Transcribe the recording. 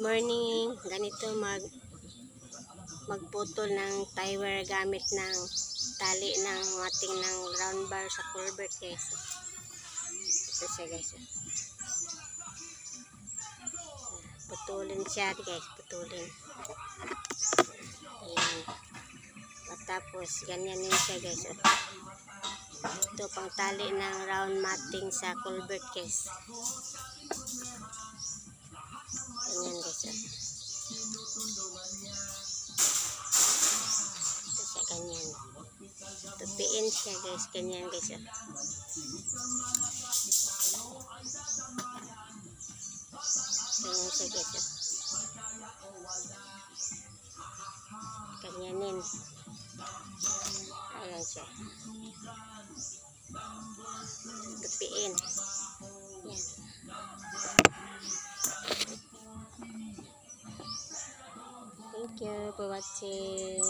Morning, ganito magputol ng tie wire gamit ng tali ng mating ng round bar sa culvert guys. Ito siya guys. Putulin siya guys, putulin. Ayan. Tapos ganyan din siya guys. Ito pang tali ng round mating sa culvert guys. Ganyan guys. Ito siya ganyan. Tupiin siya guys, ganyan guys. Ganyan siya guys. Ganyanin. Ayan siya. Tupiin. Yan. Thank you for watching.